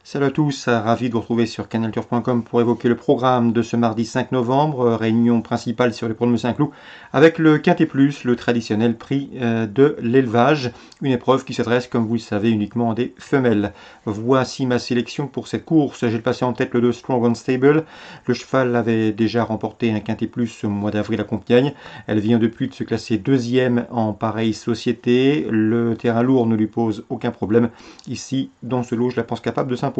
Salut à tous, ravi de vous retrouver sur canalturf.com pour évoquer le programme de ce mardi 5 novembre, réunion principale sur les pronoms de Saint-Cloud, avec le Quintet Plus, le traditionnel prix de l'élevage, une épreuve qui s'adresse, comme vous le savez, uniquement à des femelles. Voici ma sélection pour cette course. J'ai passé en tête le 2 Strong and Stable. Le cheval avait déjà remporté un Quintet Plus au mois d'avril à Compiègne. Elle vient depuis de se classer deuxième en pareille société. Le terrain lourd ne lui pose aucun problème. Ici, dans ce lot, je la pense capable de s'imposer.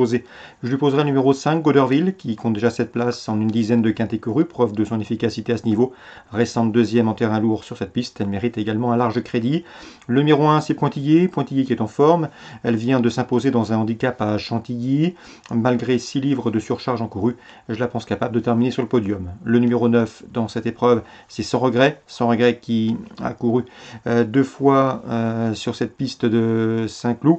Je lui poserai le numéro 5, Goderville, qui compte déjà 7 places en une dizaine de quintés courus, preuve de son efficacité à ce niveau. Récente deuxième en terrain lourd sur cette piste, elle mérite également un large crédit. Le numéro 1, c'est Pointillé qui est en forme. Elle vient de s'imposer dans un handicap à Chantilly. Malgré 6 livres de surcharge en couru, je la pense capable de terminer sur le podium. Le numéro 9 dans cette épreuve, c'est Sans Regret qui a couru 2 fois sur cette piste de Saint-Cloud.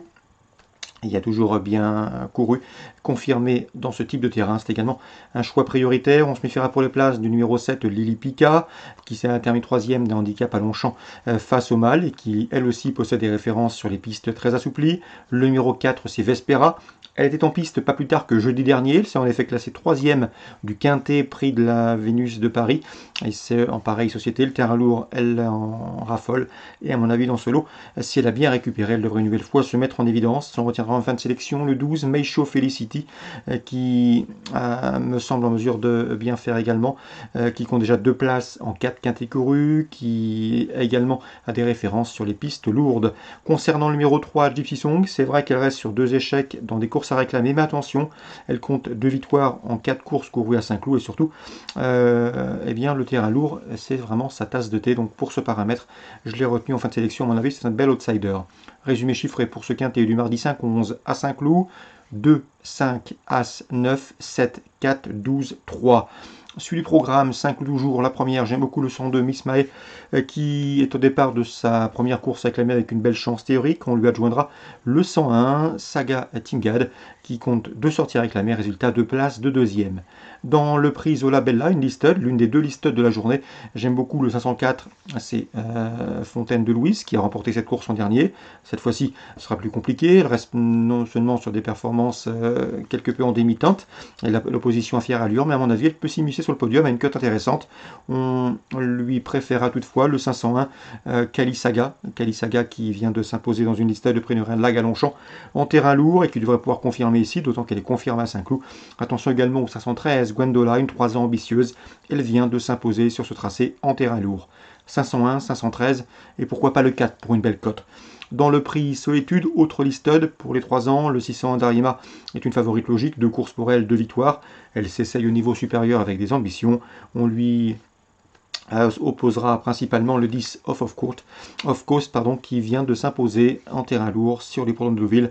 Il a toujours bien couru, confirmé dans ce type de terrain. C'est également un choix prioritaire. On se méfiera pour les places du numéro 7, Lily Pica, qui s'est terminé troisième d'un handicap à Longchamp face au mâle et qui, elle aussi, possède des références sur les pistes très assouplies. Le numéro 4, c'est Vespera. Elle était en piste pas plus tard que jeudi dernier. Elle s'est en effet classée troisième du Quintet prix de la Vénus de Paris. Et c'est en pareille société. Le terrain lourd, elle en raffole. Et à mon avis, dans ce lot, si elle a bien récupéré, elle devrait une nouvelle fois se mettre en évidence. On retiendra en fin de sélection le 12, Meisho Felicity, qui me semble en mesure de bien faire également, qui compte déjà 2 places en 4 quintés courus, qui également a des références sur les pistes lourdes. Concernant le numéro 3, Gypsy Song, c'est vrai qu'elle reste sur 2 échecs dans des courses à réclamer, mais attention, elle compte 2 victoires en 4 courses courues à Saint-Cloud, et surtout, eh bien, le terrain lourd, c'est vraiment sa tasse de thé. Donc pour ce paramètre, je l'ai retenu en fin de sélection. À mon avis, c'est un bel outsider. Résumé chiffré pour ce quintet du mardi 5-11 à Saint-Cloud: 2, 5, As, 9, 7, 4, 12, 3. Suivi du programme, 5 toujours. La première, j'aime beaucoup le 102, Miss Mae, qui est au départ de sa première course acclamée avec une belle chance théorique. On lui adjoindra le 101, Saga Tingad, qui compte 2 sorties réclamées, résultat 2 places de deuxième. Dans le prix Zola Bella, une listed, l'une des 2 listed de la journée, j'aime beaucoup le 504, c'est Fontaine de Louise, qui a remporté cette course en dernier. Cette fois-ci, ce sera plus compliqué. Elle reste non seulement sur des performances quelque peu en demi-teinte, et l'opposition à fière allure, mais à mon avis, elle peut s'immiscer sur le podium à une cote intéressante. On lui préférera toutefois le 501, Kali Saga qui vient de s'imposer dans une liste de prix de Lag à Longchamp en terrain lourd et qui devrait pouvoir confirmer ici, d'autant qu'elle est confirmée à Saint-Cloud. Attention également au 513, Gwendola, une 3 ans ambitieuse. Elle vient de s'imposer sur ce tracé en terrain lourd. 501, 513 et pourquoi pas le 4 pour une belle cote. Dans le prix Solitude, autre listed pour les 3 ans, le 600 d'Arima est une favorite logique, 2 courses pour elle, 2 victoires. Elle s'essaye au niveau supérieur avec des ambitions. On lui opposera principalement le 10 Off Coast, qui vient de s'imposer en terrain lourd sur les pronoms de Deauville,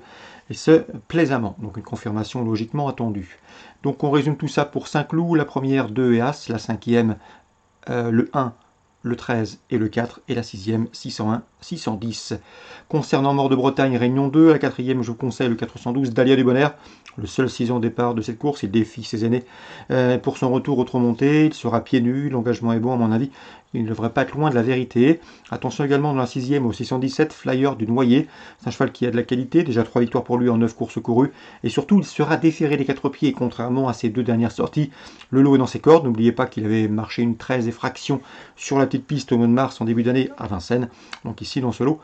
et ce plaisamment, donc une confirmation logiquement attendue. Donc on résume tout ça pour Saint-Cloud: la première 2 et As, la cinquième le 1, le 13 et le 4, et la 6e 601, 610. Concernant Mort de Bretagne, Réunion 2, à la 4e, je vous conseille le 412, Dahlia du Bonheur, le seul 6 ans au départ de cette course. Il défie ses aînés pour son retour autre montée. Il sera pieds nus, l'engagement est bon à mon avis. Il ne devrait pas être loin de la vérité. Attention également dans la 6e au 617, Flyer du Noyer. C'est un cheval qui a de la qualité, déjà 3 victoires pour lui en 9 courses courues. Et surtout, il sera déféré des 4 pieds, contrairement à ses 2 dernières sorties. Le lot est dans ses cordes. N'oubliez pas qu'il avait marché une 13 et fraction sur la petite piste au mois de mars en début d'année à Vincennes. Donc ici, dans ce lot,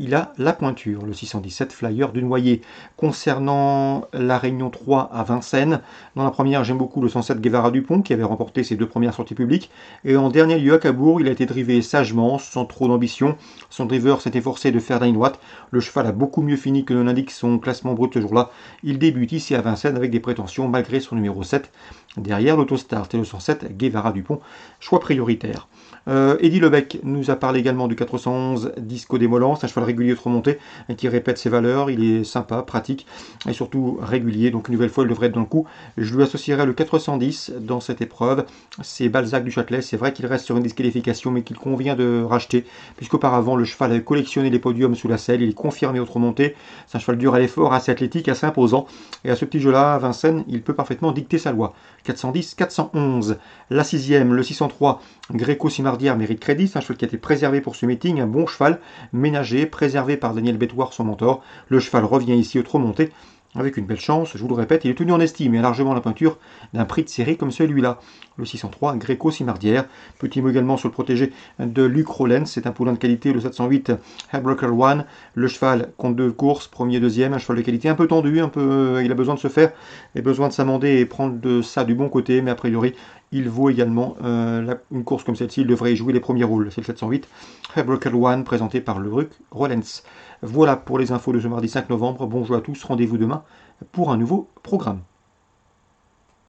il a la pointure, le 617 Flyer du Noyer. Concernant la Réunion 3 à Vincennes, dans la première, j'aime beaucoup le 107 Guevara Dupont, qui avait remporté ses 2 premières sorties publiques. Et en dernier lieu à Cabourg, il a été drivé sagement, sans trop d'ambition. Son driver s'est efforcé de faire d'un watt. Le cheval a beaucoup mieux fini que ne l'indique son classement brut ce jour-là. Il débute ici à Vincennes avec des prétentions malgré son numéro 7. Derrière l'autostart et le 107 Guevara Dupont, choix prioritaire. Eddy Lebec nous a parlé également du 411 Disco Démolant, c'est un cheval régulier de remontée qui répète ses valeurs. Il est sympa, pratique et surtout régulier, donc une nouvelle fois il devrait être dans le coup. Je lui associerai le 410 dans cette épreuve. C'est Balzac du Châtelet. C'est vrai qu'il reste sur une disqualification, mais qu'il convient de racheter, puisqu'auparavant le cheval avait collectionné les podiums sous la selle. Il est confirmé autre montée. C'est un cheval dur à l'effort, assez athlétique, assez imposant, et à ce petit jeu-là, à Vincennes, il peut parfaitement dicter sa loi. 410, 411. La 6e, le 603 Gréco Simardière mérite crédit. C'est un cheval qui a été préservé pour ce meeting, un bon cheval, ménagé, préservé par Daniel Bétoir, son mentor. Le cheval revient ici autre montée. avec une belle chance, je vous le répète, il est tenu en estime et largement la peinture d'un prix de série comme celui-là. Le 603 Gréco-Simardière. Petit mot également sur le protégé de Luc Rollens, c'est un poulain de qualité, le 708 Headbroker One. Le cheval compte 2 courses, premier, deuxième, un cheval de qualité un peu tendu, il a besoin de se faire, il a besoin de s'amender et prendre de ça du bon côté, mais a priori, il vaut également une course comme celle-ci, il devrait y jouer les premiers rôles. C'est le 708 Headbroker One présenté par Luc Rollens. Voilà pour les infos de ce mardi 5 novembre. Bonjour à tous, rendez-vous demain pour un nouveau programme.